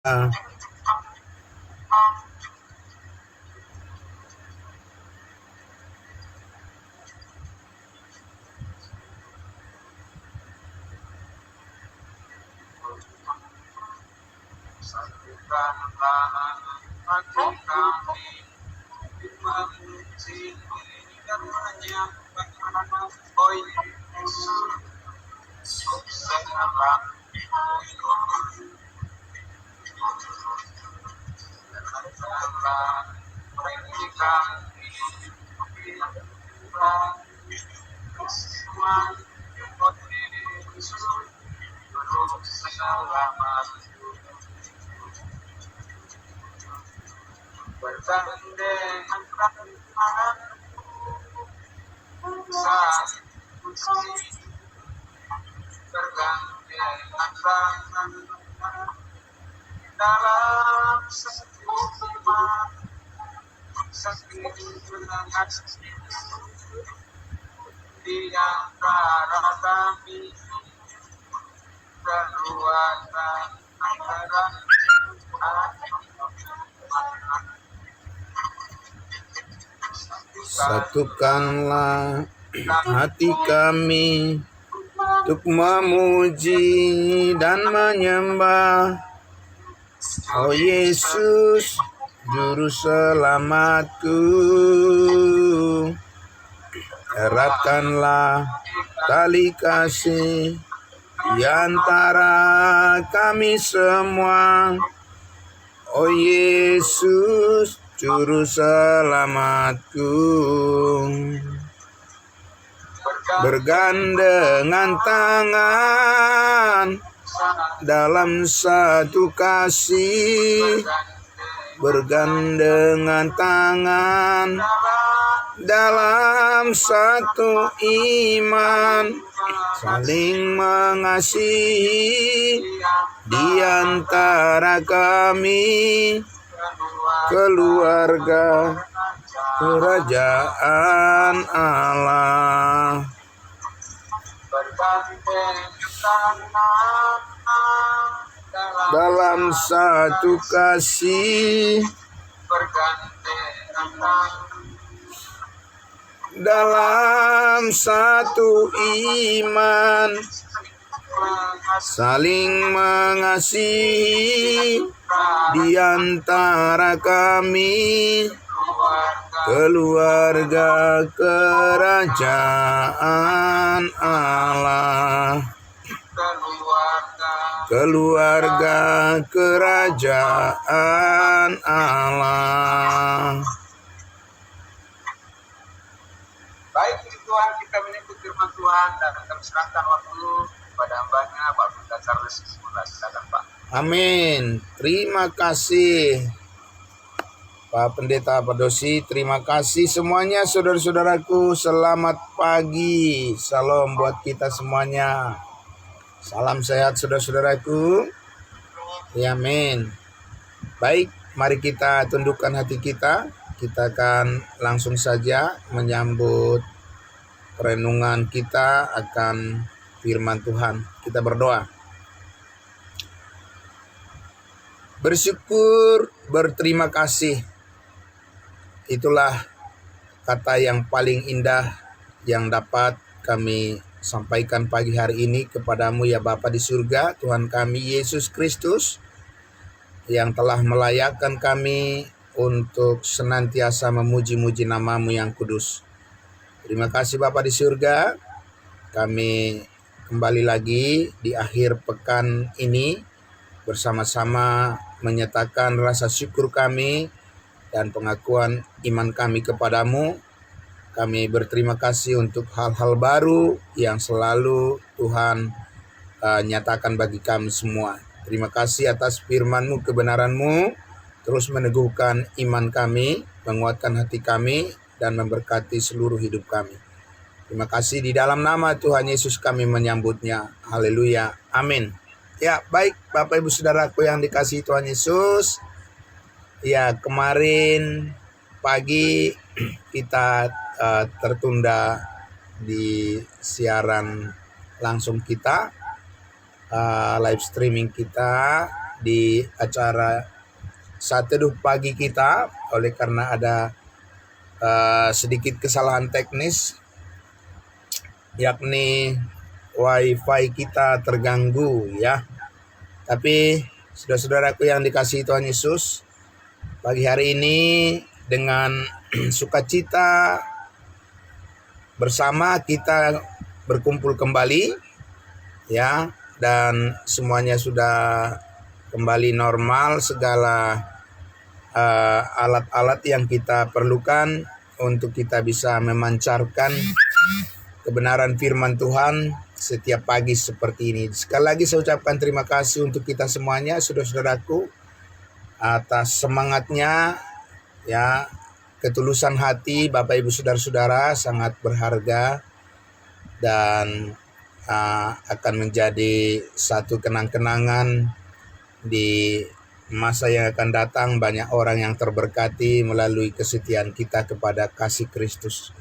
Satukanlah hati kami memuji dan menyembah, oh Yesus, sekarang katakanlah hati kami semua, oh Yesus, terus selamat. Bergandengan tangan saksi, bergandengan tangan dalam satu iman, saling mengasihi di antara kami, keluarga antara Satukanlah hati kami untuk memuji dan menyembah, oh Yesus, Juru Selamatku. Eratkanlah tali kasih di antara kami semua, oh Yesus, Juru Selamatku. Bergandengan tangan dalam satu kasih, bergandengan tangan dalam satu iman, saling mengasihi di antara kami, keluarga kerajaan Allah. Dalam satu kasih, dalam satu iman, saling mengasihi di antara kami, keluarga kerajaan Allah. Keluarga kerajaan Allah. Baik Tuhan, kita menyebut firman Tuhan dan kami serahkan waktu kepada hamba-Nya Pak Pendeta Charles. Silakan Pak. Amin. Terima kasih Pak Pendeta Padosi. Terima kasih semuanya saudara-saudaraku. Selamat pagi. Salam buat kita semuanya. Salam sehat saudara-saudaraku. Amin. Baik, mari kita tundukkan hati kita. Kita akan langsung saja menyambut perenungan kita akan firman Tuhan. Kita berdoa. Bersyukur, berterima kasih. Itulah kata yang paling indah yang dapat kami sampaikan pagi hari ini kepadamu ya Bapa di surga, Tuhan kami Yesus Kristus, yang telah melayakkan kami untuk senantiasa memuji-muji nama-Mu yang kudus. Terima kasih Bapa di surga, kami kembali lagi di akhir pekan ini bersama-sama menyatakan rasa syukur kami dan pengakuan iman kami kepadamu. Kami berterima kasih untuk hal-hal baru yang selalu Tuhan nyatakan bagi kami semua. Terima kasih atas firman-Mu, kebenaran-Mu, terus meneguhkan iman kami, menguatkan hati kami, dan memberkati seluruh hidup kami. Terima kasih di dalam nama Tuhan Yesus kami menyambutnya. Haleluya. Amin. Ya, baik Bapak Ibu Saudaraku yang dikasihi Tuhan Yesus. Ya, kemarin pagi kita tertunda di siaran langsung kita, live streaming kita di acara saat teduh pagi kita, oleh karena ada sedikit kesalahan teknis, yakni wifi kita terganggu ya. Tapi saudara-saudaraku yang dikasihi Tuhan Yesus, pagi hari ini dengan sukacita bersama kita berkumpul kembali ya, dan semuanya sudah kembali normal, segala alat-alat yang kita perlukan untuk kita bisa memancarkan kebenaran firman Tuhan setiap pagi seperti ini. Sekali lagi saya ucapkan terima kasih untuk kita semuanya, saudara-saudaraku, atas semangatnya ya, ketulusan hati Bapak Ibu saudara-saudara sangat berharga dan akan menjadi satu kenang-kenangan di masa yang akan datang. Banyak orang yang terberkati melalui kesetiaan kita kepada kasih Kristus.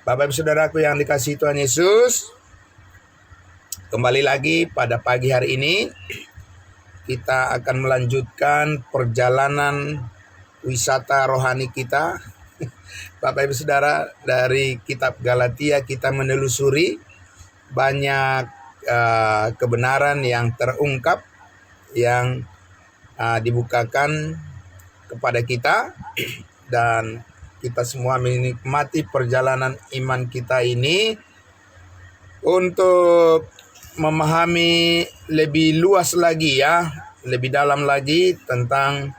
Bapak Ibu saudaraku yang dikasihi Tuhan Yesus, kembali lagi pada pagi hari ini kita akan melanjutkan perjalanan wisata rohani kita. Bapak Ibu saudara, dari kitab Galatia kita menelusuri banyak kebenaran yang terungkap, yang dibukakan kepada kita, dan kita semua menikmati perjalanan iman kita ini untuk memahami lebih luas lagi ya, lebih dalam lagi tentang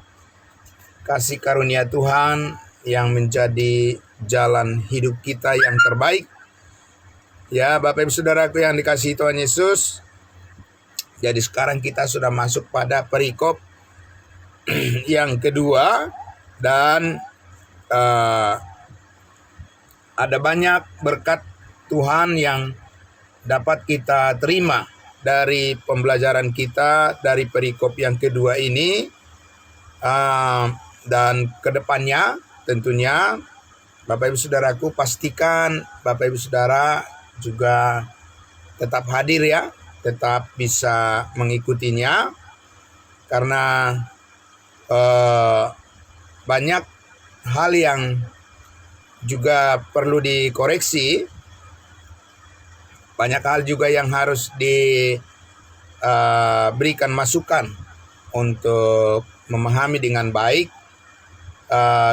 kasih karunia Tuhan yang menjadi jalan hidup kita yang terbaik. Ya, Bapak Ibu saudaraku yang dikasihi Tuhan Yesus, jadi sekarang kita sudah masuk pada perikop yang kedua, dan ada banyak berkat Tuhan yang dapat kita terima dari pembelajaran kita dari perikop yang kedua ini, dan kedepannya tentunya Bapak Ibu saudaraku, pastikan Bapak Ibu saudara juga tetap hadir ya, tetap bisa mengikutinya, karena banyak hal yang juga perlu dikoreksi, banyak hal juga yang harus diberikan masukan untuk memahami dengan baik.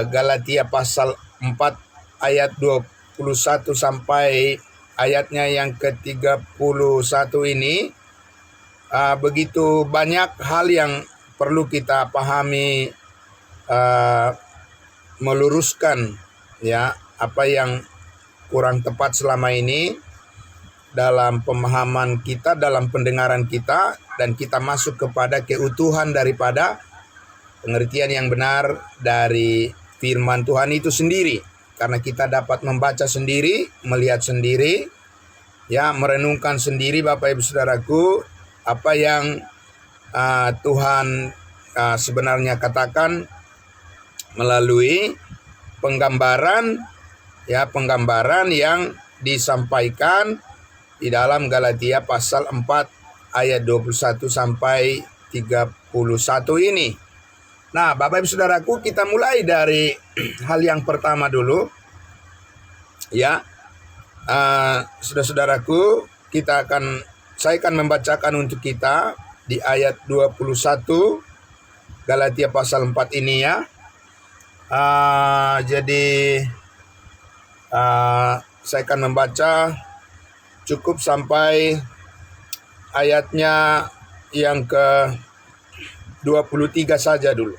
Galatia pasal 4 ayat 21 sampai ayatnya yang ke-31 ini, begitu banyak hal yang perlu kita pahami, meluruskan ya apa yang kurang tepat selama ini dalam pemahaman kita, dalam pendengaran kita, dan kita masuk kepada keutuhan daripada pengertian yang benar dari firman Tuhan itu sendiri. Karena kita dapat membaca sendiri, melihat sendiri, ya, merenungkan sendiri Bapak Ibu saudaraku, apa yang Tuhan sebenarnya katakan melalui penggambaran yang disampaikan di dalam Galatia pasal 4 ayat 21 sampai 31 ini. Nah, Bapak Ibu saudaraku, kita mulai dari hal yang pertama dulu ya. Saudara-saudaraku, saya akan membacakan untuk kita di ayat 21 Galatia pasal 4 ini ya. Jadi saya akan membaca cukup sampai ayatnya yang ke 23 saja dulu.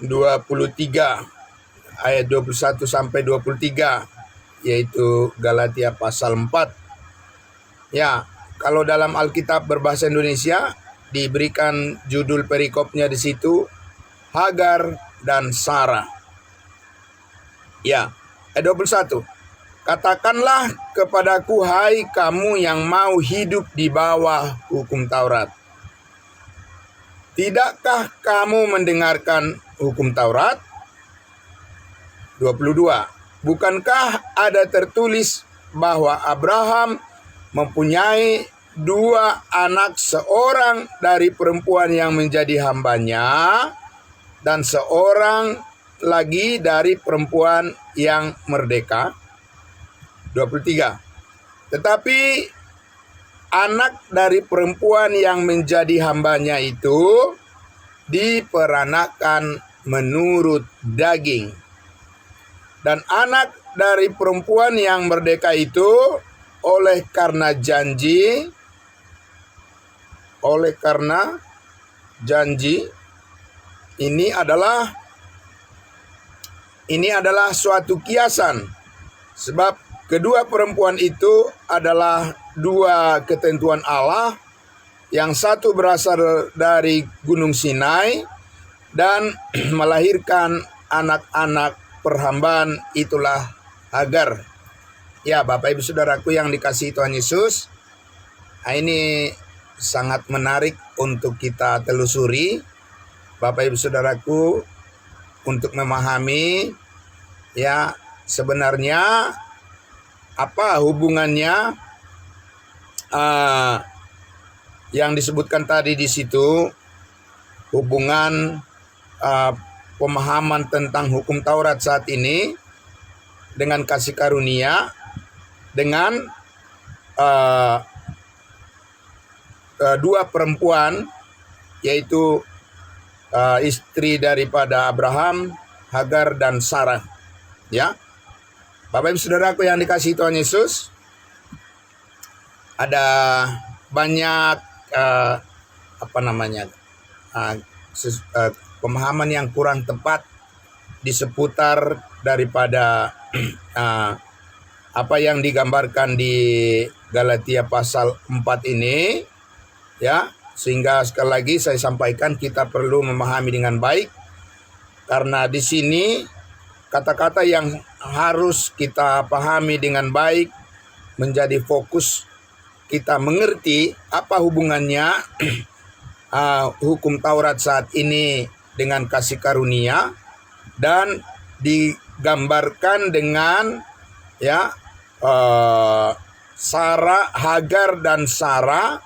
23 ayat 21 sampai 23, yaitu Galatia pasal 4. Ya, kalau dalam Alkitab berbahasa Indonesia diberikan judul perikopnya di situ, Hagar dan Sarah. Ya, ayat 21. Katakanlah kepadaku, hai kamu yang mau hidup di bawah hukum Taurat. Tidakkah kamu mendengarkan hukum Taurat? 22. Bukankah ada tertulis bahwa Abraham mempunyai dua anak, seorang dari perempuan yang menjadi hambanya dan seorang lagi dari perempuan yang merdeka. 23. Tetapi anak dari perempuan yang menjadi hambanya itu diperanakan menurut daging. Dan anak dari perempuan yang merdeka itu oleh karena janji ini adalah suatu kiasan, sebab kedua perempuan itu adalah dua ketentuan Allah. Yang satu berasal dari Gunung Sinai dan melahirkan anak-anak perhambaan, itulah Hagar. Ya, Bapak Ibu Saudaraku yang dikasihi Tuhan Yesus, ini sangat menarik untuk kita telusuri, Bapak Ibu Saudaraku, untuk memahami ya sebenarnya apa hubungannya yang disebutkan tadi di situ, hubungan pemahaman tentang hukum Taurat saat ini dengan kasih karunia, dengan dua perempuan, yaitu istri daripada Abraham, Hagar dan Sarah. Ya, Bapak Ibu Saudaraku yang dikasihi Tuhan Yesus, ada banyak pemahaman yang kurang tepat di seputar daripada apa yang digambarkan di Galatia pasal 4 ini, ya, sehingga sekali lagi saya sampaikan kita perlu memahami dengan baik, karena di sini kata-kata yang harus kita pahami dengan baik menjadi fokus kita mengerti apa hubungannya hukum Taurat saat ini dengan kasih karunia, dan digambarkan dengan ya Hagar dan Sarah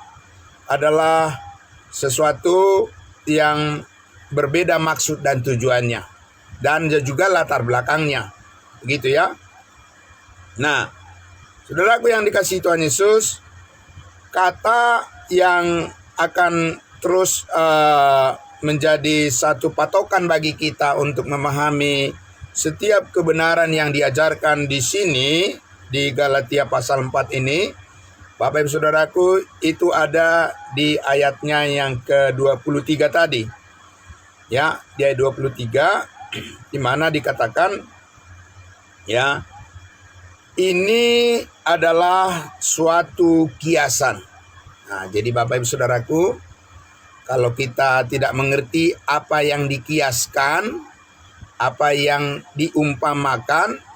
adalah sesuatu yang berbeda maksud dan tujuannya, dan juga latar belakangnya, begitu ya. Nah, saudaraku yang dikasihi Tuhan Yesus, kata yang akan terus menjadi satu patokan bagi kita untuk memahami setiap kebenaran yang diajarkan di sini di Galatia pasal 4 ini, Bapak Ibu Saudaraku, itu ada di ayatnya yang ke-23 tadi. Ya, di ayat 23 di mana dikatakan ya, ini adalah suatu kiasan. Nah, jadi Bapak Ibu Saudaraku, kalau kita tidak mengerti apa yang dikiaskan, apa yang diumpamakan,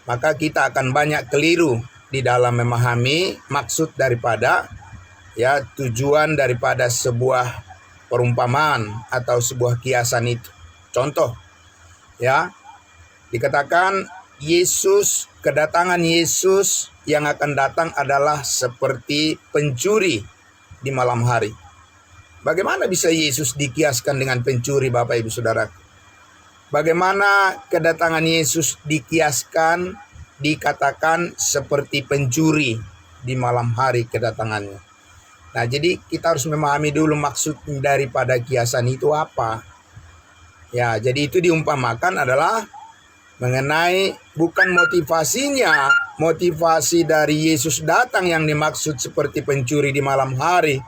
maka kita akan banyak keliru di dalam memahami maksud daripada ya tujuan daripada sebuah perumpamaan atau sebuah kiasan itu. Contoh ya, dikatakan kedatangan Yesus yang akan datang adalah seperti pencuri di malam hari. Bagaimana bisa Yesus dikiaskan dengan pencuri, Bapak Ibu Saudara? Bagaimana kedatangan Yesus dikatakan seperti pencuri di malam hari kedatangannya. Nah, jadi kita harus memahami dulu maksud daripada kiasan itu apa. Ya, jadi itu diumpamakan adalah mengenai bukan motivasinya, motivasi dari Yesus datang yang dimaksud seperti pencuri di malam hari,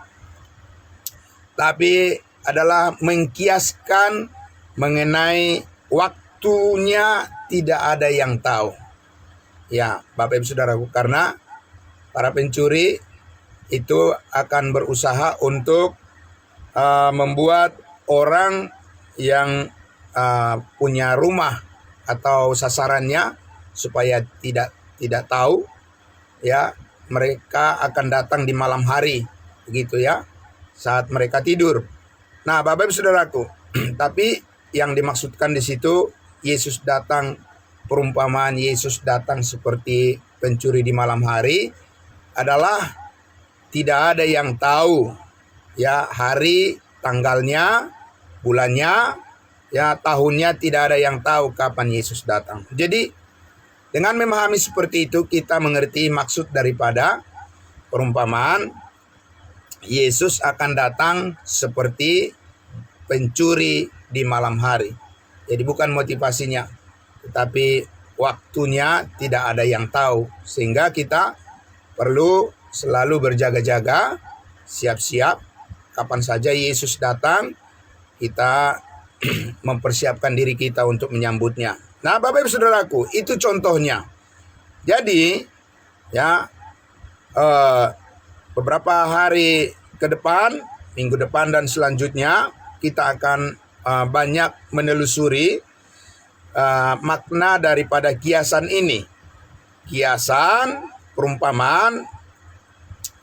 tapi adalah mengkiaskan mengenai waktunya tidak ada yang tahu. Ya, Bapak Ibu Saudaraku, karena para pencuri itu akan berusaha untuk membuat orang yang punya rumah atau sasarannya supaya tidak tahu ya, mereka akan datang di malam hari, begitu ya, saat mereka tidur. Nah, Bapak Ibu Saudaraku, tapi yang dimaksudkan di situ Yesus datang, perumpamaan Yesus datang seperti pencuri di malam hari adalah tidak ada yang tahu ya hari, tanggalnya, bulannya, ya tahunnya, tidak ada yang tahu kapan Yesus datang. Jadi dengan memahami seperti itu kita mengerti maksud daripada perumpamaan Yesus akan datang seperti pencuri di malam hari. Jadi bukan motivasinya, tetapi waktunya tidak ada yang tahu. Sehingga kita perlu selalu berjaga-jaga, siap-siap. Kapan saja Yesus datang, kita mempersiapkan diri kita untuk menyambutnya. Nah, Bapak Ibu Saudaraku, itu contohnya. Jadi, ya beberapa hari ke depan, minggu depan dan selanjutnya, kita akan banyak menelusuri makna daripada kiasan ini. Kiasan, perumpamaan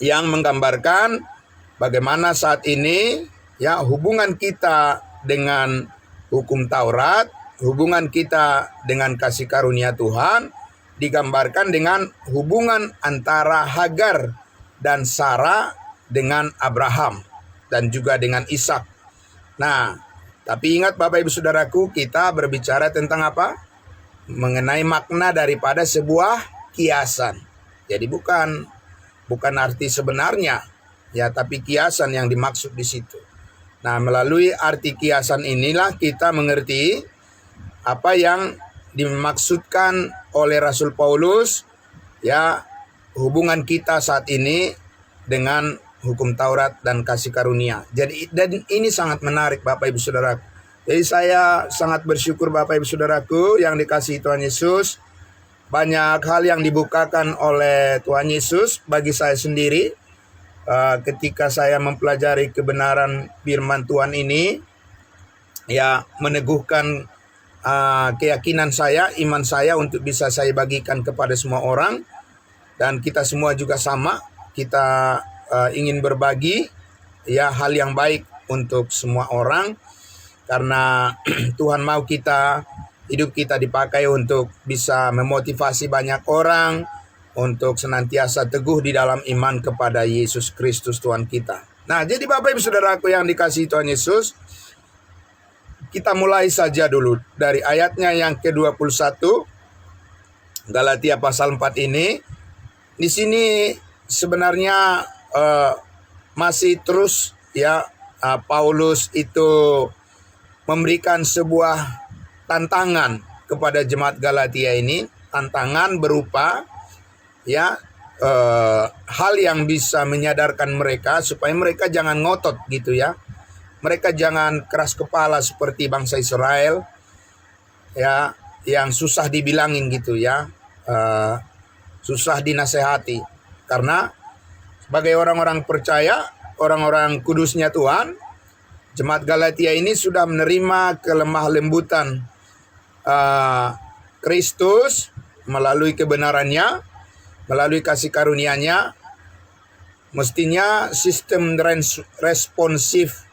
yang menggambarkan bagaimana saat ini ya hubungan kita dengan hukum Taurat, hubungan kita dengan kasih karunia Tuhan digambarkan dengan hubungan antara Hagar dan Sarah dengan Abraham dan juga dengan Ishak. Nah, tapi ingat Bapak Ibu Saudaraku, kita berbicara tentang apa? Mengenai makna daripada sebuah kiasan. Jadi bukan arti sebenarnya, ya, tapi kiasan yang dimaksud di situ. Nah, melalui arti kiasan inilah kita mengerti apa yang dimaksudkan oleh Rasul Paulus, ya, hubungan kita saat ini dengan hukum Taurat dan kasih karunia. Jadi dan ini sangat menarik Bapak Ibu Saudaraku. Jadi saya sangat bersyukur Bapak Ibu Saudaraku yang dikasihi Tuhan Yesus. Banyak hal yang dibukakan oleh Tuhan Yesus bagi saya sendiri ketika saya mempelajari kebenaran firman Tuhan ini, ya, meneguhkan keyakinan saya, iman saya untuk bisa saya bagikan kepada semua orang. Dan kita semua juga sama, kita ingin berbagi ya hal yang baik untuk semua orang, karena Tuhan mau hidup kita dipakai untuk bisa memotivasi banyak orang untuk senantiasa teguh di dalam iman kepada Yesus Kristus Tuhan kita. Nah, jadi Bapak Ibu Saudaraku yang dikasihi Tuhan Yesus, kita mulai saja dulu dari ayatnya yang ke-21 Galatia pasal 4 ini. Di sini sebenarnya masih terus ya Paulus itu memberikan sebuah tantangan kepada jemaat Galatia ini. Tantangan berupa ya hal yang bisa menyadarkan mereka supaya mereka jangan ngotot gitu ya. Mereka jangan keras kepala seperti bangsa Israel ya, yang susah dibilangin gitu ya, susah dinasehati. Karena sebagai orang-orang percaya, orang-orang kudusnya Tuhan, jemaat Galatia ini sudah menerima kelemah lembutan Kristus melalui kebenarannya, melalui kasih karunia-Nya. Mestinya sistem responsif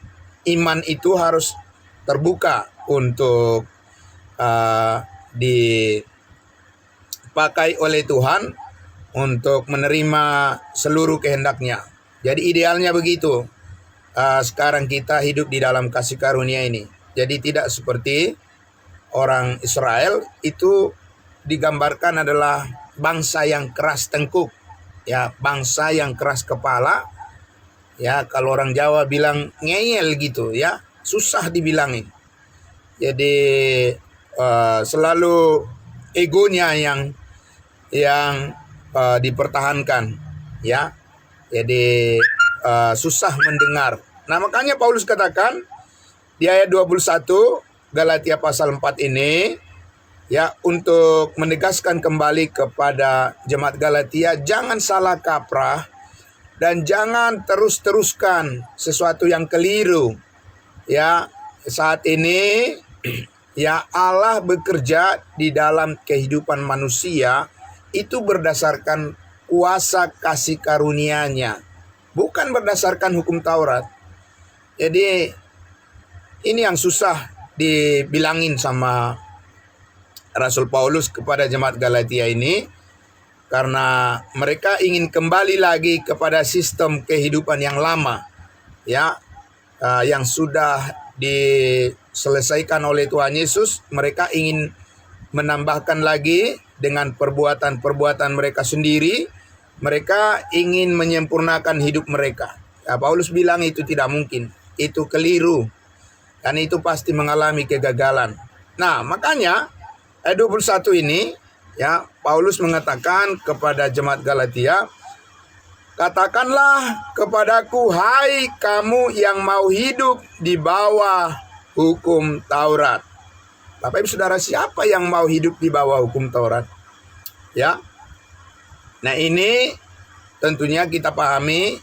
iman itu harus terbuka untuk dipakai oleh Tuhan untuk menerima seluruh kehendak-Nya. Jadi idealnya begitu. Sekarang kita hidup di dalam kasih karunia ini. Jadi tidak seperti orang Israel, itu digambarkan adalah bangsa yang keras tengkuk, ya, bangsa yang keras kepala, ya, kalau orang Jawa bilang ngeyel gitu ya, susah dibilangin. Jadi selalu egonya yang dipertahankan, ya. Jadi susah mendengar. Nah, makanya Paulus katakan di ayat 21 Galatia pasal 4 ini, ya, untuk menegaskan kembali kepada jemaat Galatia, jangan salah kaprah dan jangan terus-teruskan sesuatu yang keliru. Ya, saat ini ya Allah bekerja di dalam kehidupan manusia itu berdasarkan kuasa kasih karunia-Nya, bukan berdasarkan hukum Taurat. Jadi ini yang susah dibilangin sama Rasul Paulus kepada jemaat Galatia ini. karena mereka ingin kembali lagi kepada sistem kehidupan yang lama, ya, yang sudah diselesaikan oleh Tuhan Yesus. Mereka ingin menambahkan lagi dengan perbuatan-perbuatan mereka sendiri. Mereka ingin menyempurnakan hidup mereka. Ya, Paulus bilang itu tidak mungkin, itu keliru, dan itu pasti mengalami kegagalan. Nah, makanya ayat 21 ini, ya, Paulus mengatakan kepada jemaat Galatia, katakanlah kepadaku, hai kamu yang mau hidup di bawah hukum Taurat. Bapak Ibu Saudara, siapa yang mau hidup di bawah hukum Taurat? Ya. Nah, ini tentunya kita pahami,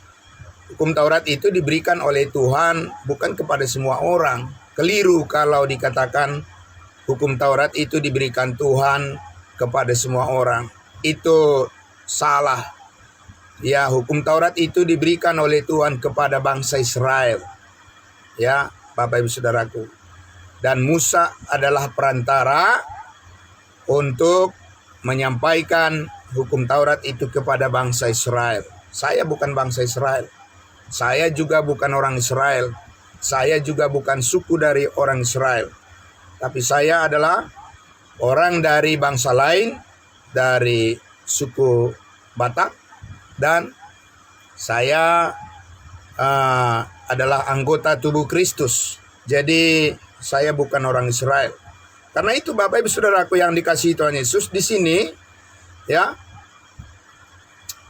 hukum Taurat itu diberikan oleh Tuhan bukan kepada semua orang. Keliru kalau dikatakan hukum Taurat itu diberikan Tuhan kepada semua orang. Itu salah. Ya, hukum Taurat itu diberikan oleh Tuhan kepada bangsa Israel. Ya, Bapak Ibu Saudaraku. Dan Musa adalah perantara untuk menyampaikan hukum Taurat itu kepada bangsa Israel. Saya bukan bangsa Israel. Saya juga bukan orang Israel. Saya juga bukan suku dari orang Israel. Tapi saya adalah orang dari bangsa lain, dari suku Batak. Dan saya adalah anggota tubuh Kristus. Jadi saya bukan orang Israel. Karena itu Bapak Ibu Saudaraku yang dikasihi Tuhan Yesus, di sini, ya,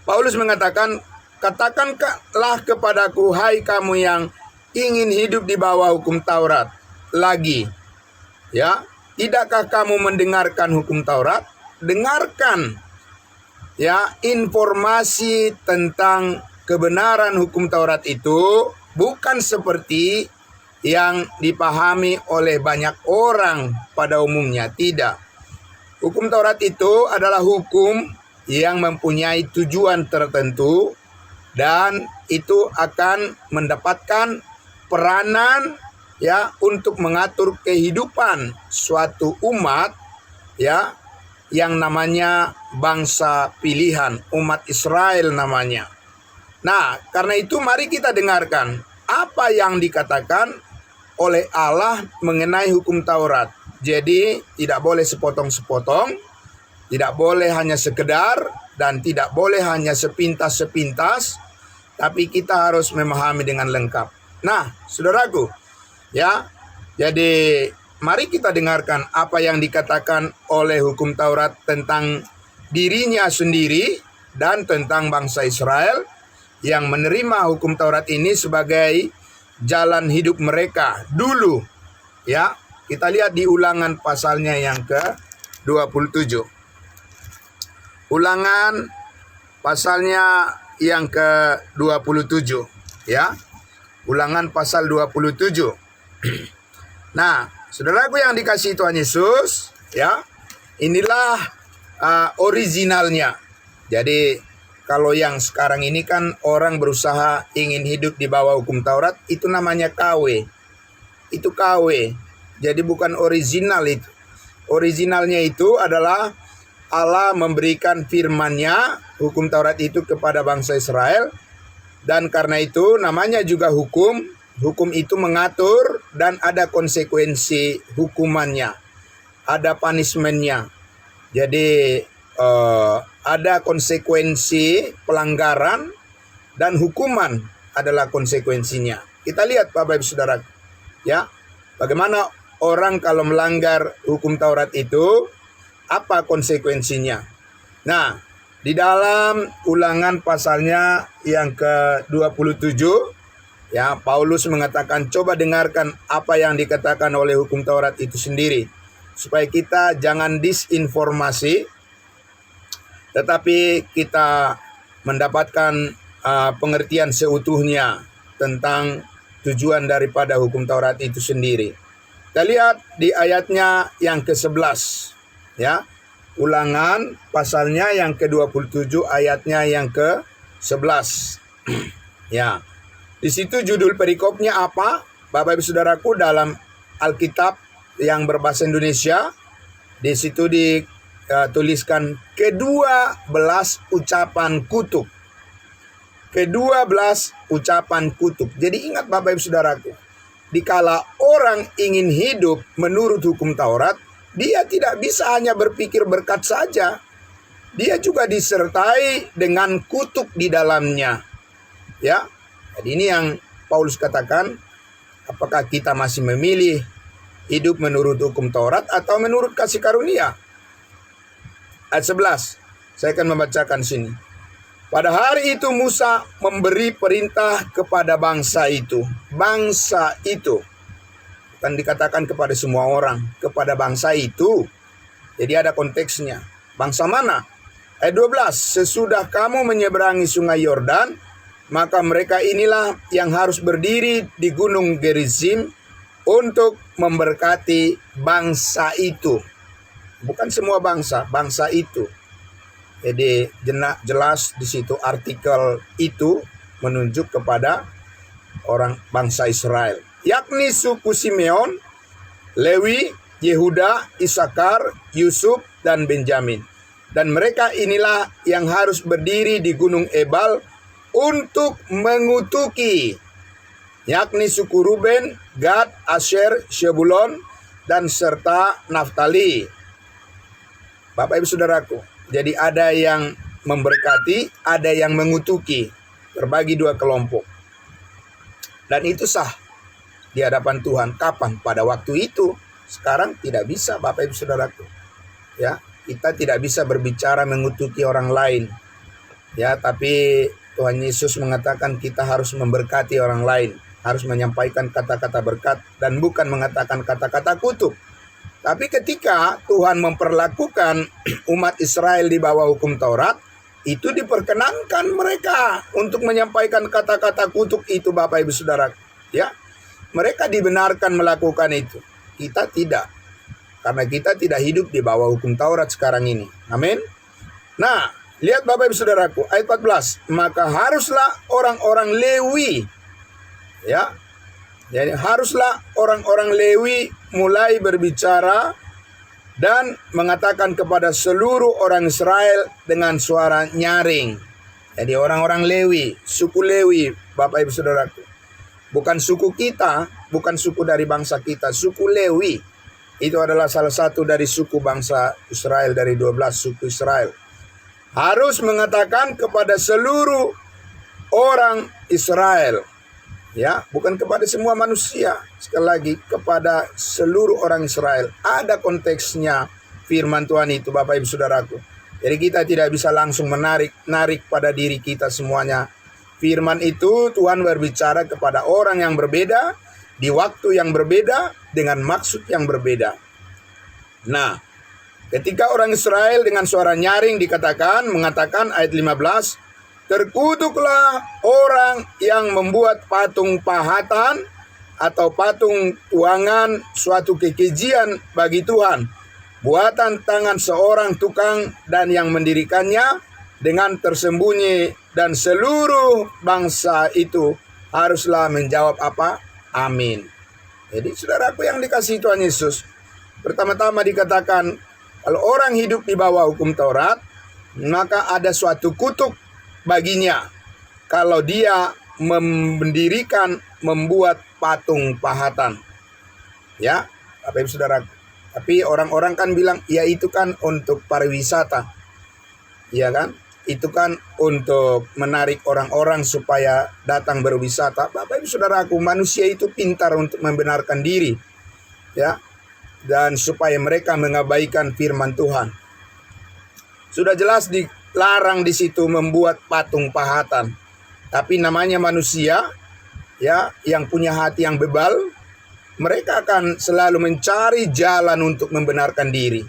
Paulus mengatakan, katakanlah kepadaku, hai kamu yang ingin hidup di bawah hukum Taurat lagi. Ya, tidakkah kamu mendengarkan hukum Taurat? Dengarkan, ya, informasi tentang kebenaran hukum Taurat itu bukan seperti yang dipahami oleh banyak orang pada umumnya. Tidak. Hukum Taurat itu adalah hukum yang mempunyai tujuan tertentu, dan itu akan mendapatkan peranan, ya, untuk mengatur kehidupan suatu umat, ya, yang namanya bangsa pilihan, umat Israel namanya. Nah, karena itu mari kita dengarkan apa yang dikatakan oleh Allah mengenai hukum Taurat. Jadi tidak boleh sepotong-sepotong, tidak boleh hanya sekedar, dan tidak boleh hanya sepintas-sepintas, tapi kita harus memahami dengan lengkap. Nah, saudaraku, ya, jadi mari kita dengarkan apa yang dikatakan oleh hukum Taurat tentang dirinya sendiri dan tentang bangsa Israel yang menerima hukum Taurat ini sebagai jalan hidup mereka dulu. Ya, kita lihat di Ulangan pasalnya yang ke-27. Ulangan pasalnya yang ke-27, ya. Ulangan pasal 27. Nah, saudaraku yang dikasihi Tuhan Yesus, ya, inilah originalnya. Jadi kalau yang sekarang ini kan orang berusaha ingin hidup di bawah hukum Taurat, itu namanya KW. Itu KW. Jadi bukan original itu. Originalnya itu adalah Allah memberikan firman-Nya, hukum Taurat itu kepada bangsa Israel. Dan karena itu namanya juga hukum. Hukum itu mengatur dan ada konsekuensi hukumannya. Ada punishment-nya. Jadi ada konsekuensi pelanggaran dan hukuman adalah konsekuensinya. Kita lihat Bapak Ibu Saudara, ya, bagaimana orang kalau melanggar hukum Taurat itu, apa konsekuensinya. Nah, di dalam Ulangan pasalnya yang ke-27, ya, Paulus mengatakan, coba dengarkan apa yang dikatakan oleh hukum Taurat itu sendiri, supaya kita jangan disinformasi, tetapi kita mendapatkan pengertian seutuhnya tentang tujuan daripada hukum Taurat itu sendiri. Kita lihat di ayatnya yang ke-11, ya. Ulangan pasalnya yang ke-27 ayatnya yang ke-11. Ya. Di situ judul perikopnya apa? Bapak Ibu Saudaraku, dalam Alkitab yang berbahasa Indonesia, di situ tuliskan ke-12 ucapan kutuk. Ke-12 ucapan kutuk. Jadi ingat Bapak Ibu Saudaraku, dikala orang ingin hidup menurut hukum Taurat, dia tidak bisa hanya berpikir berkat saja. Dia juga disertai dengan kutuk di dalamnya. Ya. Jadi ini yang Paulus katakan, apakah kita masih memilih hidup menurut hukum Taurat atau menurut kasih karunia? Ayat 11. Saya akan membacakan sini. Pada hari itu Musa memberi perintah kepada bangsa itu. Bangsa itu. Bukan dikatakan kepada semua orang. Kepada bangsa itu. Jadi ada konteksnya. Bangsa mana? Ayat 12. Sesudah kamu menyeberangi sungai Yordan, maka mereka inilah yang harus berdiri di gunung Gerizim untuk memberkati bangsa itu. Bukan semua bangsa, bangsa itu. Jadi jelas di situ artikel itu menunjuk kepada orang bangsa Israel, yakni suku Simeon, Lewi, Yehuda, Isakar, Yusuf, dan Benjamin. Dan mereka inilah yang harus berdiri di gunung Ebal untuk mengutuki, yakni suku Ruben, Gad, Asher, Shebulon, dan serta Naftali. Bapak Ibu Saudaraku, jadi ada yang memberkati, ada yang mengutuki, terbagi dua kelompok. Dan itu sah di hadapan Tuhan. Kapan? Pada waktu itu. Sekarang tidak bisa Bapak Ibu Saudaraku. Ya, kita tidak bisa berbicara mengutuki orang lain. Ya, tapi Tuhan Yesus mengatakan kita harus memberkati orang lain, harus menyampaikan kata-kata berkat dan bukan mengatakan kata-kata kutuk. Tapi ketika Tuhan memperlakukan umat Israel di bawah hukum Taurat, itu diperkenankan mereka untuk menyampaikan kata-kata kutuk itu Bapak Ibu Saudara. Ya, mereka dibenarkan melakukan itu. Kita tidak. Karena kita tidak hidup di bawah hukum Taurat sekarang ini. Amin. Nah, lihat Bapak Ibu Saudaraku, ayat 14. Maka haruslah orang-orang Lewi, ya, jadi haruslah orang-orang Lewi mulai berbicara dan mengatakan kepada seluruh orang Israel dengan suara nyaring. Jadi orang-orang Lewi, suku Lewi, Bapak Ibu Saudaraku. Bukan suku kita, bukan suku dari bangsa kita, suku Lewi. Itu adalah salah satu dari suku bangsa Israel, dari 12 suku Israel. Harus mengatakan kepada seluruh orang Israel. Ya, bukan kepada semua manusia. Sekali lagi, kepada seluruh orang Israel. Ada konteksnya firman Tuhan itu, Bapak Ibu Saudaraku. Jadi kita tidak bisa langsung menarik pada diri kita semuanya. Firman itu Tuhan berbicara kepada orang yang berbeda, di waktu yang berbeda, dengan maksud yang berbeda. Nah, ketika orang Israel dengan suara nyaring mengatakan ayat 15, terkutuklah orang yang membuat patung pahatan atau patung tuangan suatu kekejian bagi Tuhan, buatan tangan seorang tukang dan yang mendirikannya dengan tersembunyi, dan seluruh bangsa itu haruslah menjawab apa? Amin. Jadi saudaraku yang dikasihi Tuhan Yesus, pertama-tama dikatakan kalau orang hidup di bawah hukum Taurat, maka ada suatu kutuk baginya kalau dia membuat patung pahatan. Ya, Bapak Ibu Saudara. Tapi orang-orang kan bilang, ya itu kan untuk pariwisata. Ya kan? Itu kan untuk menarik orang-orang supaya datang berwisata. Bapak Ibu Saudaraku, manusia itu pintar untuk membenarkan diri. Ya. Dan supaya mereka mengabaikan firman Tuhan. Sudah jelas dilarang di situ membuat patung pahatan. Tapi namanya manusia, ya, yang punya hati yang bebal, mereka akan selalu mencari jalan untuk membenarkan diri.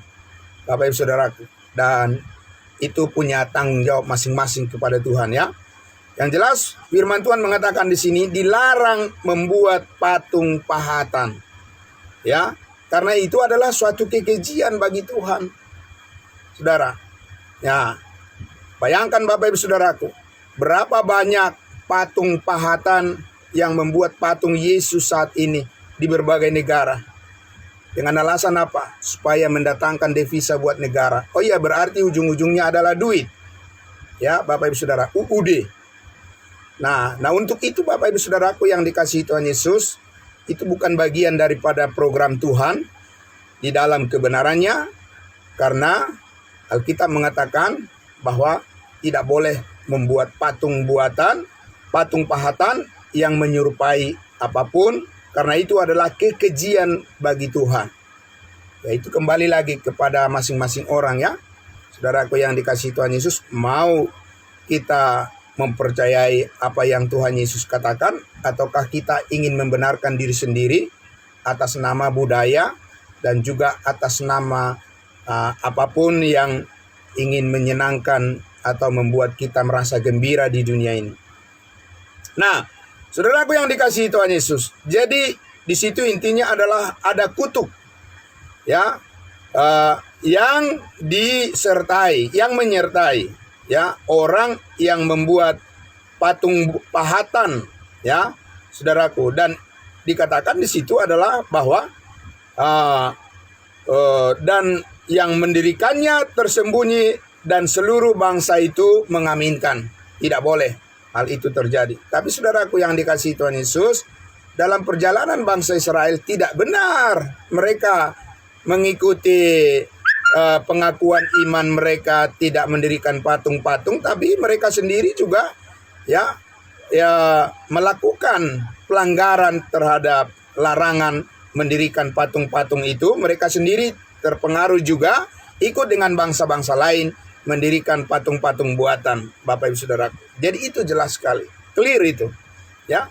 Bapak Ibu Saudaraku. Dan itu punya tanggung jawab masing-masing kepada Tuhan, ya. Yang jelas firman Tuhan mengatakan di sini dilarang membuat patung pahatan. Ya, karena itu adalah suatu kekejian bagi Tuhan. Saudara. Ya. Bayangkan Bapak Ibu Saudaraku, berapa banyak patung pahatan yang membuat patung Yesus saat ini di berbagai negara. Dengan alasan apa? Supaya mendatangkan devisa buat negara. Oh iya, berarti ujung-ujungnya adalah duit. Ya, Bapak Ibu Saudara, UUD. Nah untuk itu Bapak Ibu Saudaraku yang dikasihi Tuhan Yesus, itu bukan bagian daripada program Tuhan di dalam kebenarannya, karena Alkitab mengatakan bahwa tidak boleh membuat patung buatan, patung pahatan yang menyerupai apapun, karena itu adalah kekejian bagi Tuhan. Yaitu kembali lagi kepada masing-masing orang ya. Saudaraku yang dikasihi Tuhan Yesus, mau kita mempercayai apa yang Tuhan Yesus katakan, ataukah kita ingin membenarkan diri sendiri atas nama budaya dan juga atas nama apapun yang ingin menyenangkan atau membuat kita merasa gembira di dunia ini. Nah, saudaraku yang dikasihi Tuhan Yesus, jadi di situ intinya adalah ada kutuk, ya, yang disertai, yang menyertai, ya, orang yang membuat patung pahatan, ya, saudaraku. Dan dikatakan di situ adalah bahwa dan yang mendirikannya tersembunyi dan seluruh bangsa itu mengaminkan. Tidak boleh hal itu terjadi. Tapi saudaraku yang dikasihi Tuhan Yesus, dalam perjalanan bangsa Israel tidak benar mereka mengikuti pengakuan iman mereka tidak mendirikan patung-patung, tapi mereka sendiri juga ya melakukan pelanggaran terhadap larangan mendirikan patung-patung itu. Mereka sendiri terpengaruh juga ikut dengan bangsa-bangsa lain mendirikan patung-patung buatan, Bapak Ibu Saudara. Jadi itu jelas sekali, clear itu. Ya.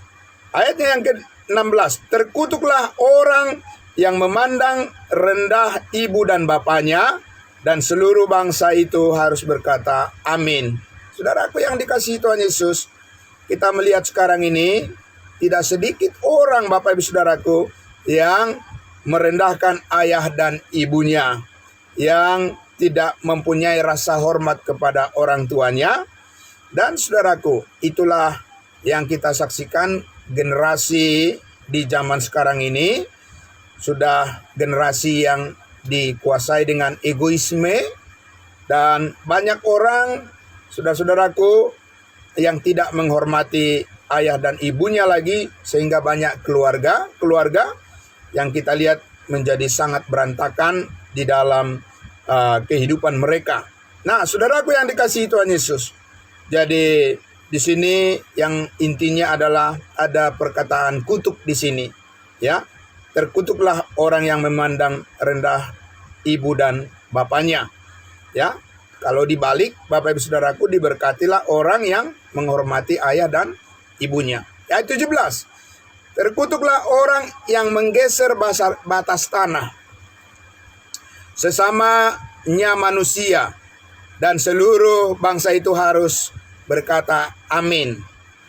Ayatnya yang ke-16, terkutuklah orang yang memandang rendah ibu dan bapaknya, dan seluruh bangsa itu harus berkata amin. Saudaraku yang dikasihi Tuhan Yesus, kita melihat sekarang ini tidak sedikit orang, Bapak Ibu Saudaraku, yang merendahkan ayah dan ibunya, yang tidak mempunyai rasa hormat kepada orang tuanya. Dan saudaraku, itulah yang kita saksikan generasi di zaman sekarang ini. Sudah generasi yang dikuasai dengan egoisme, dan banyak orang, saudara-saudaraku, yang tidak menghormati ayah dan ibunya lagi, sehingga banyak keluarga yang kita lihat menjadi sangat berantakan di dalam kehidupan mereka. Nah, saudaraku yang dikasihi Tuhan Yesus, jadi di sini yang intinya adalah ada perkataan kutuk di sini, ya. Terkutuklah orang yang memandang rendah ibu dan bapaknya, ya. Kalau dibalik, Bapak Ibu Saudaraku, diberkatilah orang yang menghormati ayah dan ibunya. Ayat 17. Terkutuklah orang yang menggeser batas tanah, sesamanya manusia, dan seluruh bangsa itu harus berkata amin.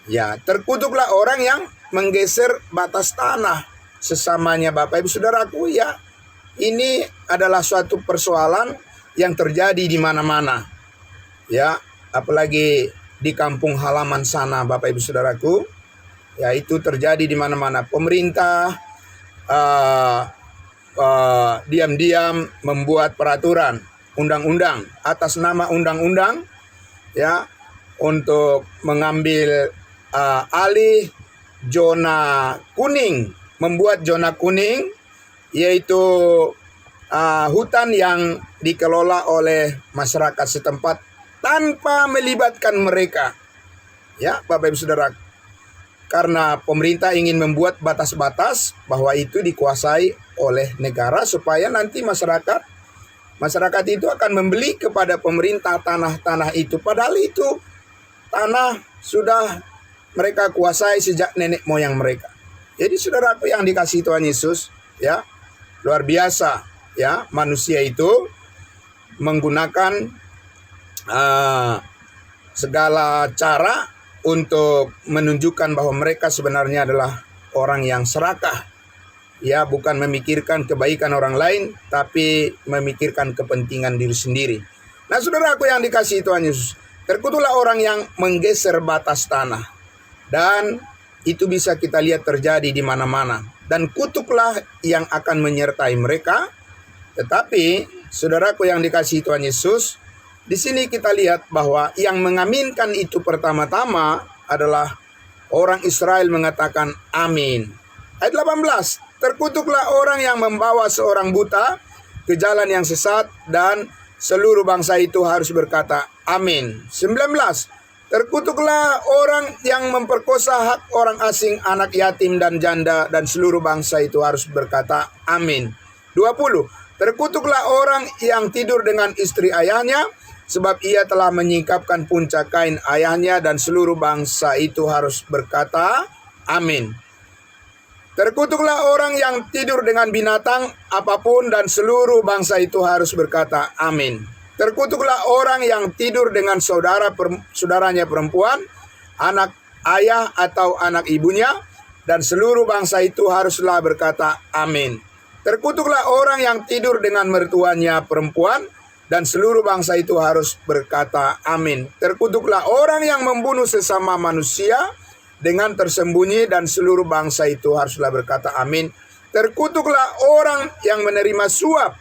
Ya, terkutuklah orang yang menggeser batas tanah sesamanya, Bapak Ibu Saudaraku, ya. Ini adalah suatu persoalan yang terjadi di mana-mana, ya, apalagi di kampung halaman sana, Bapak Ibu Saudaraku, ya, itu terjadi di mana-mana. Pemerintah diam-diam membuat peraturan, undang-undang atas nama undang-undang, ya, untuk mengambil alih zona kuning, membuat zona kuning, yaitu hutan yang dikelola oleh masyarakat setempat tanpa melibatkan mereka, ya, Bapak Ibu Saudara. Karena pemerintah ingin membuat batas-batas bahwa itu dikuasai oleh negara, supaya nanti masyarakat itu akan membeli kepada pemerintah tanah-tanah itu, padahal itu tanah sudah mereka kuasai sejak nenek moyang mereka. Jadi saudaraku yang dikasihi Tuhan Yesus, ya, luar biasa, ya, manusia itu menggunakan segala cara untuk menunjukkan bahwa mereka sebenarnya adalah orang yang serakah, ya, bukan memikirkan kebaikan orang lain, tapi memikirkan kepentingan diri sendiri. Nah, saudaraku yang dikasihi Tuhan Yesus, terkutuklah orang yang menggeser batas tanah, dan itu bisa kita lihat terjadi di mana-mana. dan kutuklah yang akan menyertai mereka. Tetapi, saudaraku yang dikasihi Tuhan Yesus, di sini kita lihat bahwa yang mengaminkan itu pertama-tama adalah orang Israel mengatakan amin. Ayat 18, terkutuklah orang yang membawa seorang buta ke jalan yang sesat, dan seluruh bangsa itu harus berkata amin. 19, terkutuklah orang yang memperkosa hak orang asing, anak yatim dan janda, dan seluruh bangsa itu harus berkata amin. 20, terkutuklah orang yang tidur dengan istri ayahnya, sebab ia telah menyingkapkan puncak kain ayahnya, dan seluruh bangsa itu harus berkata amin. Terkutuklah orang yang tidur dengan binatang apapun, dan seluruh bangsa itu harus berkata amin. Terkutuklah orang yang tidur dengan saudaranya perempuan, anak ayah atau anak ibunya, dan seluruh bangsa itu haruslah berkata amin. Terkutuklah orang yang tidur dengan mertuanya perempuan, dan seluruh bangsa itu harus berkata amin. Terkutuklah orang yang membunuh sesama manusia dengan tersembunyi, dan seluruh bangsa itu haruslah berkata amin. Terkutuklah orang yang menerima suap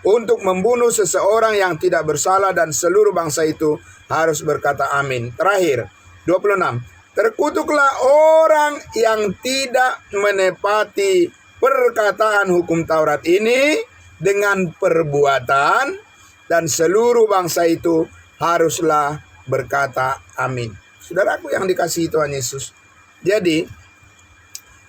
untuk membunuh seseorang yang tidak bersalah, dan seluruh bangsa itu harus berkata amin. Terakhir, 26. Terkutuklah orang yang tidak menepati perkataan hukum Taurat ini dengan perbuatan, dan seluruh bangsa itu haruslah berkata amin. Saudaraku yang dikasihi Tuhan Yesus, jadi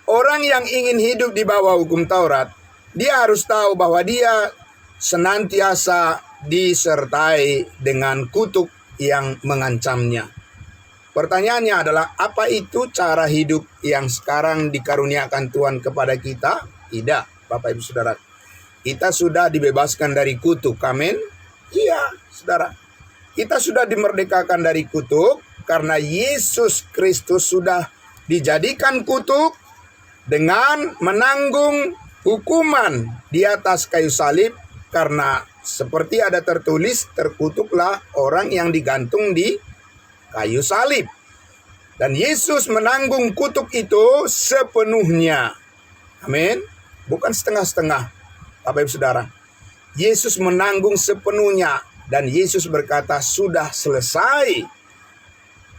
orang yang ingin hidup di bawah hukum Taurat, dia harus tahu bahwa dia senantiasa disertai dengan kutuk yang mengancamnya. Pertanyaannya adalah, apa itu cara hidup yang sekarang dikaruniakan Tuhan kepada kita? Tidak, Bapak Ibu Saudara. Kita sudah dibebaskan dari kutuk, amin? Iya, saudara. Kita sudah dimerdekakan dari kutuk, karena Yesus Kristus sudah dijadikan kutuk dengan menanggung hukuman di atas kayu salib, karena seperti ada tertulis, terkutuklah orang yang digantung di kayu salib. Dan Yesus menanggung kutuk itu sepenuhnya. Amin. Bukan setengah-setengah, Bapak Ibu Saudara. Yesus menanggung sepenuhnya, dan Yesus berkata sudah selesai.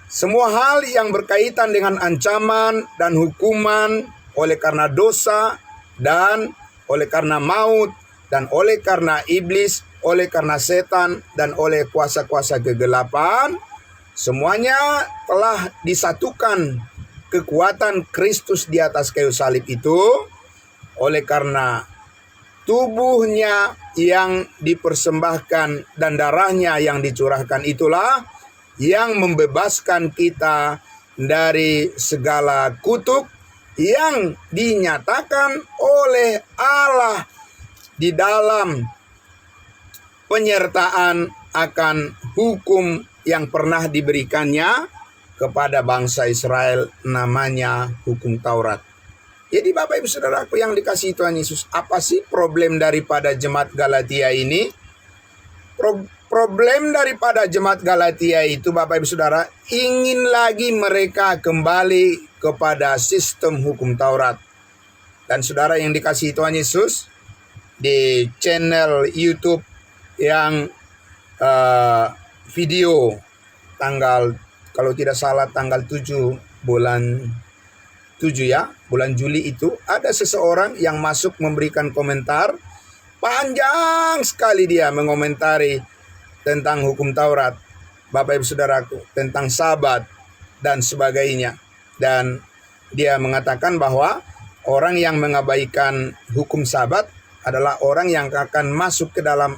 Semua hal yang berkaitan dengan ancaman dan hukuman oleh karena dosa, dan oleh karena maut, dan oleh karena iblis, oleh karena setan, dan oleh kuasa-kuasa kegelapan, semuanya telah disatukan kekuatan Kristus di atas kayu salib itu. Oleh karena tubuhnya yang dipersembahkan dan darahnya yang dicurahkan itulah yang membebaskan kita dari segala kutuk yang dinyatakan oleh Allah di dalam penyertaan akan hukum yang pernah diberikannya kepada bangsa Israel, namanya hukum Taurat. Jadi Bapak Ibu Saudaraku yang dikasihi Tuhan Yesus, apa sih problem daripada jemaat Galatia ini? Problem daripada jemaat Galatia itu, Bapak Ibu Saudara, ingin lagi mereka kembali kepada sistem hukum Taurat. Dan saudara yang dikasihi Tuhan Yesus, di channel YouTube yang video tanggal, kalau tidak salah tanggal 7 bulan 7 ya, bulan Juli itu, ada seseorang yang masuk memberikan komentar. Panjang sekali dia mengomentari tentang hukum Taurat, Bapak Ibu Saudaraku, tentang Sabat dan sebagainya. Dan dia mengatakan bahwa orang yang mengabaikan hukum Sabat adalah orang yang akan masuk ke dalam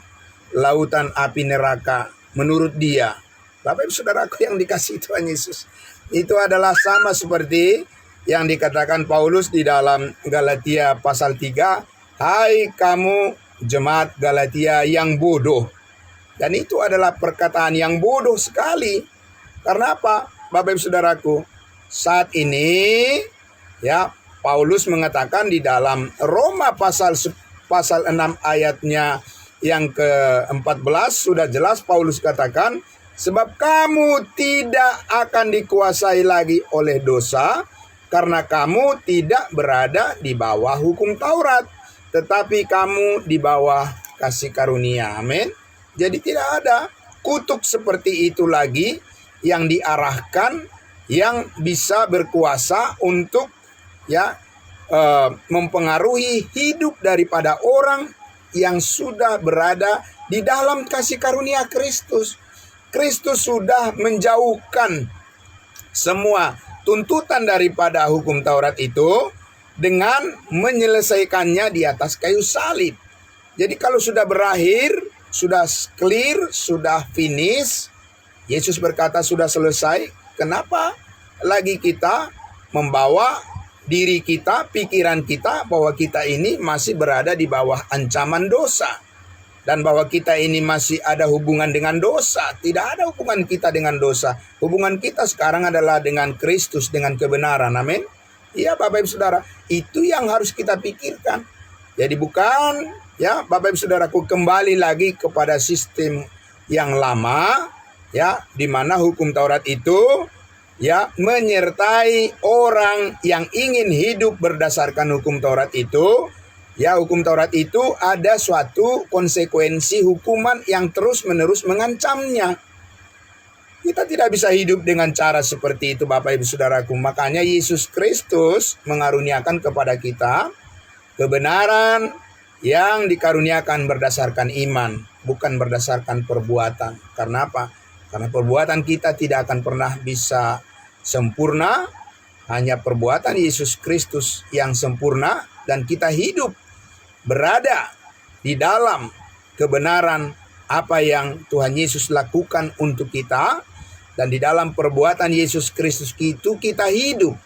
lautan api neraka menurut dia. Bapak Ibu Saudaraku yang dikasihi Tuhan Yesus, itu adalah sama seperti yang dikatakan Paulus di dalam Galatia pasal 3, hai kamu jemaat Galatia yang bodoh. Dan itu adalah perkataan yang bodoh sekali. Karena apa? Bapak Ibu Saudaraku, saat ini ya Paulus mengatakan di dalam Roma pasal 6 ayatnya yang ke-14 sudah jelas Paulus katakan, sebab kamu tidak akan dikuasai lagi oleh dosa, karena kamu tidak berada di bawah hukum Taurat, tetapi kamu di bawah kasih karunia. Amin. Jadi tidak ada kutuk seperti itu lagi yang diarahkan, yang bisa berkuasa untuk mempengaruhi hidup daripada orang yang sudah berada di dalam kasih karunia Kristus. Kristus sudah menjauhkan semua tuntutan daripada hukum Taurat itu dengan menyelesaikannya di atas kayu salib. Jadi kalau sudah berakhir, sudah clear, sudah finish, Yesus berkata sudah selesai, kenapa lagi kita membawa diri kita, pikiran kita bahwa kita ini masih berada di bawah ancaman dosa? Dan bahwa kita ini masih ada hubungan dengan dosa. Tidak ada hubungan kita dengan dosa. Hubungan kita sekarang adalah dengan Kristus, dengan kebenaran. Amin. Iya Bapak Ibu Saudara, itu yang harus kita pikirkan. Jadi bukan Bapak Ibu Saudaraku kembali lagi kepada sistem yang lama, di mana hukum Taurat itu menyertai orang yang ingin hidup berdasarkan hukum Taurat itu. Hukum Taurat itu ada suatu konsekuensi hukuman yang terus-menerus mengancamnya. Kita tidak bisa hidup dengan cara seperti itu Bapak Ibu Saudaraku. Makanya Yesus Kristus mengaruniakan kepada kita kebenaran yang dikaruniakan berdasarkan iman, bukan berdasarkan perbuatan. Karena apa? Karena perbuatan kita tidak akan pernah bisa sempurna. Hanya perbuatan Yesus Kristus yang sempurna, dan kita hidup berada di dalam kebenaran apa yang Tuhan Yesus lakukan untuk kita, dan di dalam perbuatan Yesus Kristus itu kita hidup.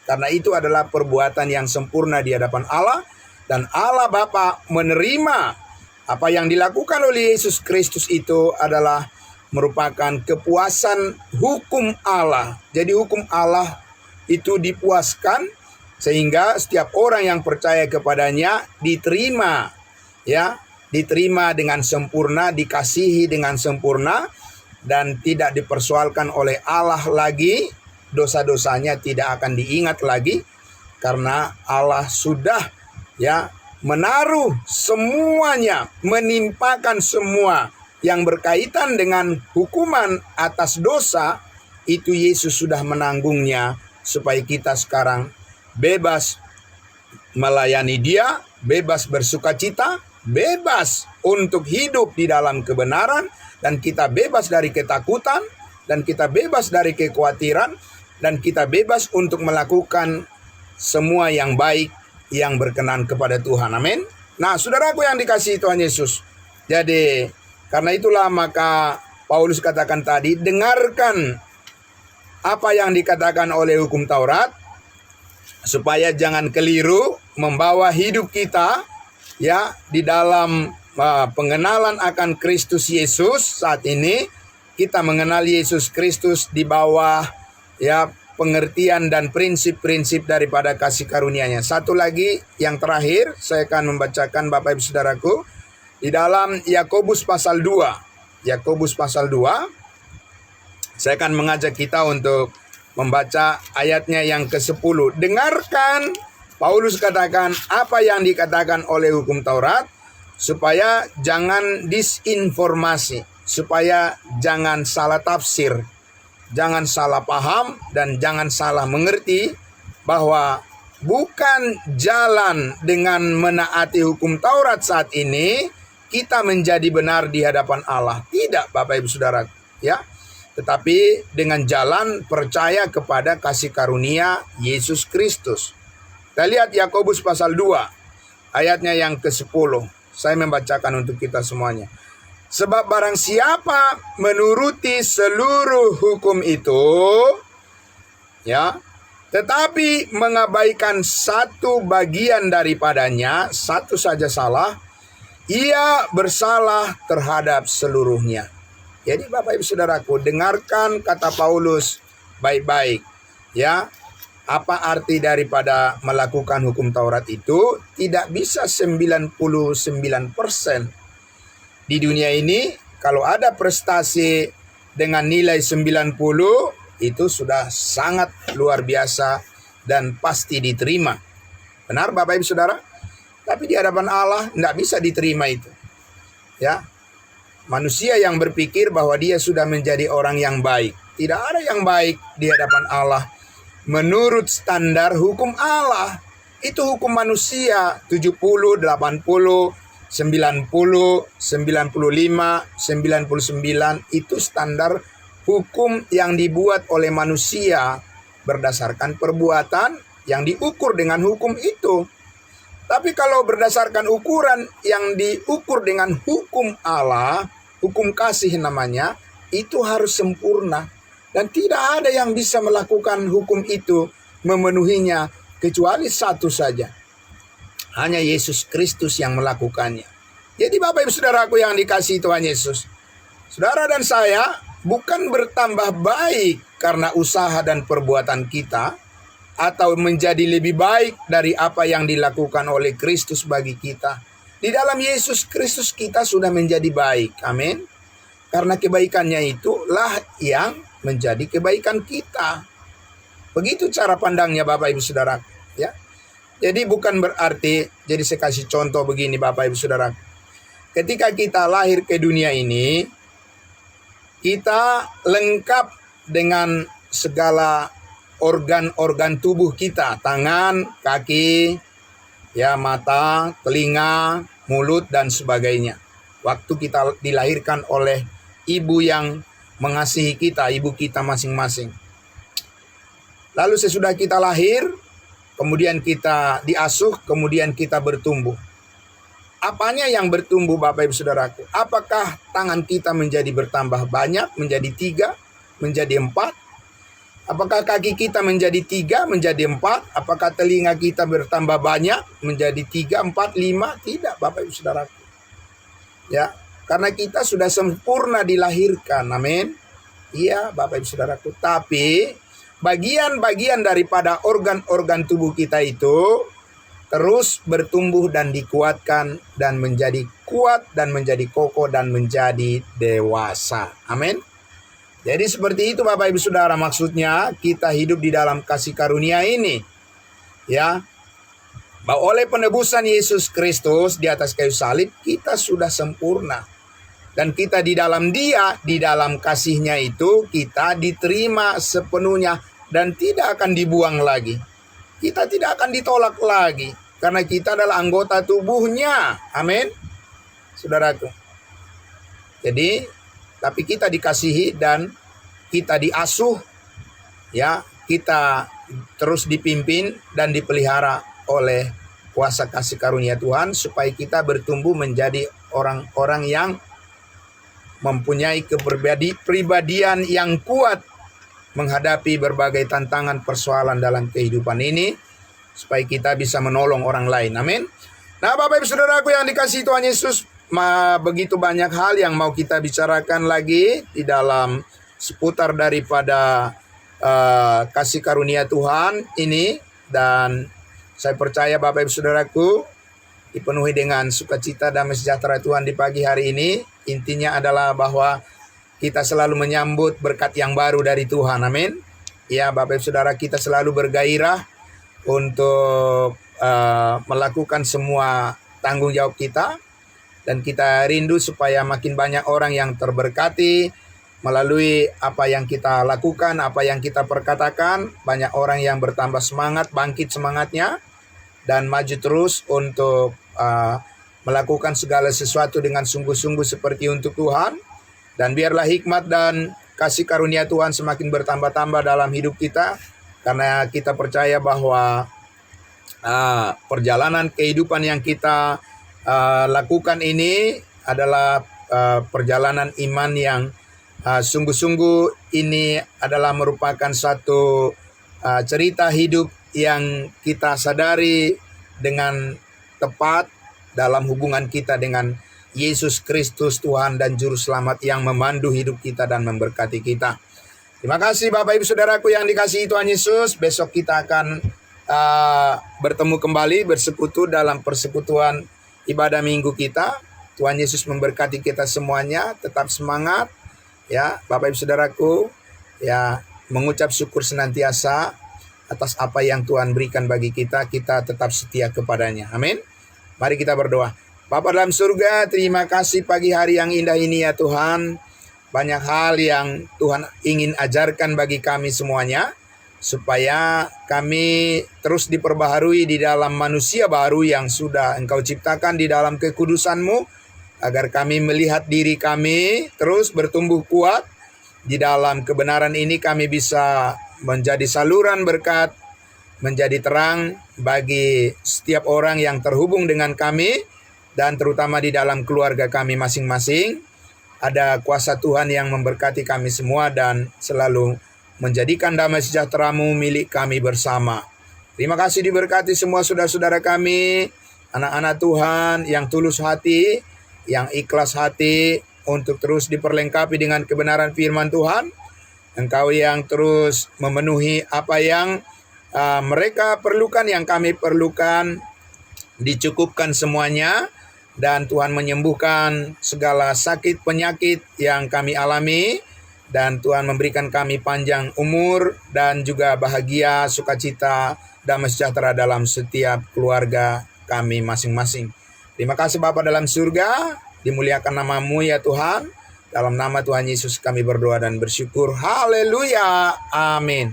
Karena itu adalah perbuatan yang sempurna di hadapan Allah, dan Allah Bapa menerima apa yang dilakukan oleh Yesus Kristus itu adalah merupakan kepuasan hukum Allah. Jadi hukum Allah itu dipuaskan sehingga setiap orang yang percaya kepadanya diterima, diterima dengan sempurna, dikasihi dengan sempurna, dan tidak dipersoalkan oleh Allah lagi. Dosa-dosanya tidak akan diingat lagi, karena Allah sudah menaruh semuanya, menimpakan semua yang berkaitan dengan hukuman atas dosa. Itu Yesus sudah menanggungnya, supaya kita sekarang bebas melayani Dia, bebas bersuka cita, bebas untuk hidup di dalam kebenaran, dan kita bebas dari ketakutan, dan kita bebas dari kekhawatiran, dan kita bebas untuk melakukan semua yang baik yang berkenan kepada Tuhan. Amin. Nah, saudaraku yang dikasihi Tuhan Yesus, jadi karena itulah maka Paulus katakan tadi, dengarkan apa yang dikatakan oleh hukum Taurat, supaya jangan keliru membawa hidup kita di dalam pengenalan akan Kristus Yesus. Saat ini kita mengenal Yesus Kristus di bawah pengertian dan prinsip-prinsip daripada kasih karunia-Nya. Satu lagi yang terakhir, saya akan membacakan Bapak Ibu Saudaraku di dalam Yakobus pasal 2. Yakobus pasal 2. Saya akan mengajak kita untuk membaca ayatnya yang ke-10. Dengarkan, Paulus katakan apa yang dikatakan oleh hukum Taurat, supaya jangan disinformasi, supaya jangan salah tafsir, jangan salah paham, dan jangan salah mengerti bahwa bukan jalan dengan menaati hukum Taurat saat ini kita menjadi benar di hadapan Allah. Tidak Bapak Ibu Saudara, tetapi dengan jalan percaya kepada kasih karunia Yesus Kristus. Kita lihat Yakobus pasal 2 ayatnya yang ke-10. Saya membacakan untuk kita semuanya. Sebab barang siapa menuruti seluruh hukum itu, tetapi mengabaikan satu bagian daripadanya, satu saja salah, ia bersalah terhadap seluruhnya. Jadi Bapak Ibu Saudaraku, dengarkan kata Paulus baik-baik. Apa arti daripada melakukan hukum Taurat itu? Tidak bisa 99%. Di dunia ini, kalau ada prestasi dengan nilai 90, itu sudah sangat luar biasa dan pasti diterima. Benar Bapak Ibu Saudara? Tapi di hadapan Allah tidak bisa diterima itu. Ya, manusia yang berpikir bahwa dia sudah menjadi orang yang baik. Tidak ada yang baik di hadapan Allah. Menurut standar hukum Allah, itu hukum manusia 70, 80, 90, 95, 99 itu standar hukum yang dibuat oleh manusia berdasarkan perbuatan yang diukur dengan hukum itu. Tapi kalau berdasarkan ukuran yang diukur dengan hukum Allah, hukum kasih namanya, itu harus sempurna. Dan tidak ada yang bisa melakukan hukum itu, memenuhinya, kecuali satu saja. Hanya Yesus Kristus yang melakukannya. Jadi Bapak Ibu Saudaraku yang dikasihi Tuhan Yesus, saudara dan saya bukan bertambah baik karena usaha dan perbuatan kita, atau menjadi lebih baik dari apa yang dilakukan oleh Kristus bagi kita. Di dalam Yesus Kristus kita sudah menjadi baik. Amin. Karena kebaikannya itulah yang menjadi kebaikan kita. Begitu cara pandangnya Bapak Ibu Saudara. Ya. Jadi bukan berarti, jadi saya kasih contoh begini Bapak Ibu Saudara. Ketika kita lahir ke dunia ini, kita lengkap dengan segala organ-organ tubuh kita, tangan, kaki, ya, mata, telinga, mulut dan sebagainya. Waktu kita dilahirkan oleh ibu yang mengasihi kita, ibu kita masing-masing. Lalu sesudah kita lahir, kemudian kita diasuh, kemudian kita bertumbuh. Apanya yang bertumbuh Bapak Ibu Saudaraku? Apakah tangan kita menjadi bertambah banyak, menjadi 3, menjadi 4? Apakah kaki kita menjadi 3, menjadi 4? Apakah telinga kita bertambah banyak, menjadi 3, 4, 5? Tidak Bapak Ibu Saudaraku. Ya, karena kita sudah sempurna dilahirkan. Amin. Iya Bapak Ibu Saudaraku. Tapi bagian-bagian daripada organ-organ tubuh kita itu terus bertumbuh dan dikuatkan dan menjadi kuat dan menjadi kokoh dan menjadi dewasa. Amin. Jadi seperti itu Bapak Ibu Saudara, maksudnya kita hidup di dalam kasih karunia ini. Ya. Bahwa oleh penebusan Yesus Kristus di atas kayu salib kita sudah sempurna. Dan kita di dalam Dia, di dalam kasih-Nya itu kita diterima sepenuhnya dan tidak akan dibuang lagi. Kita tidak akan ditolak lagi karena kita adalah anggota tubuh-Nya. Amin. Saudaraku. Jadi, tapi kita dikasihi dan kita diasuh, ya, kita terus dipimpin dan dipelihara oleh kuasa kasih karunia Tuhan supaya kita bertumbuh menjadi orang-orang yang mempunyai kepribadian yang kuat menghadapi berbagai tantangan persoalan dalam kehidupan ini supaya kita bisa menolong orang lain. Amin. Nah, Bapak Ibu Saudaraku yang dikasihi Tuhan Yesus, begitu banyak hal yang mau kita bicarakan lagi di dalam seputar daripada kasih karunia Tuhan ini, dan saya percaya Bapak Ibu Saudaraku dipenuhi dengan sukacita damai sejahtera Tuhan di pagi hari ini. Intinya adalah bahwa kita selalu menyambut berkat yang baru dari Tuhan. Amin. Ya Bapak Ibu Saudara, kita selalu bergairah untuk melakukan semua tanggung jawab kita. Dan kita rindu supaya makin banyak orang yang terberkati melalui apa yang kita lakukan, apa yang kita perkatakan. Banyak orang yang bertambah semangat, bangkit semangatnya, dan maju terus untuk melakukan segala sesuatu dengan sungguh-sungguh seperti untuk Tuhan. Dan biarlah hikmat dan kasih karunia Tuhan semakin bertambah-tambah dalam hidup kita. Karena kita percaya bahwa perjalanan kehidupan yang kita lakukan ini adalah perjalanan iman yang sungguh-sungguh ini adalah merupakan satu cerita hidup yang kita sadari dengan tepat dalam hubungan kita dengan Yesus Kristus Tuhan dan Juru Selamat yang memandu hidup kita dan memberkati kita. Terima kasih Bapak Ibu Saudaraku yang dikasihi Tuhan Yesus. Besok kita akan bertemu kembali, bersekutu dalam persekutuan ibadah minggu kita. Tuhan Yesus memberkati kita semuanya. Tetap semangat ya Bapak Ibu Saudaraku, ya, mengucap syukur senantiasa atas apa yang Tuhan berikan bagi kita, kita tetap setia kepadanya. Amin. Mari kita berdoa. Bapa dalam surga, terima kasih pagi hari yang indah ini ya Tuhan. Banyak hal yang Tuhan ingin ajarkan bagi kami semuanya, supaya kami terus diperbaharui di dalam manusia baru yang sudah Engkau ciptakan di dalam kekudusan-Mu, agar kami melihat diri kami terus bertumbuh kuat. Di dalam kebenaran ini kami bisa menjadi saluran berkat, menjadi terang bagi setiap orang yang terhubung dengan kami, dan terutama di dalam keluarga kami masing-masing. Ada kuasa Tuhan yang memberkati kami semua dan selalu menjadikan damai sejahtera-Mu milik kami bersama. Terima kasih diberkati semua saudara-saudara kami, anak-anak Tuhan yang tulus hati, yang ikhlas hati untuk terus diperlengkapi dengan kebenaran firman Tuhan. Engkau yang terus memenuhi apa yang mereka perlukan, yang kami perlukan, dicukupkan semuanya. Dan Tuhan menyembuhkan segala sakit penyakit yang kami alami. Dan Tuhan memberikan kami panjang umur dan juga bahagia, sukacita, damai sejahtera dalam setiap keluarga kami masing-masing. Terima kasih Bapa dalam surga, dimuliakan nama-Mu ya Tuhan. Dalam nama Tuhan Yesus kami berdoa dan bersyukur. Haleluya. Amin.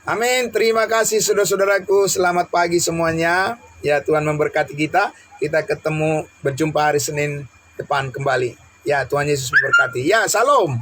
Amin. Terima kasih saudara-saudaraku. Selamat pagi semuanya. Ya Tuhan memberkati kita. Kita ketemu berjumpa hari Senin depan kembali. Ya Tuhan Yesus memberkati. Ya, salam.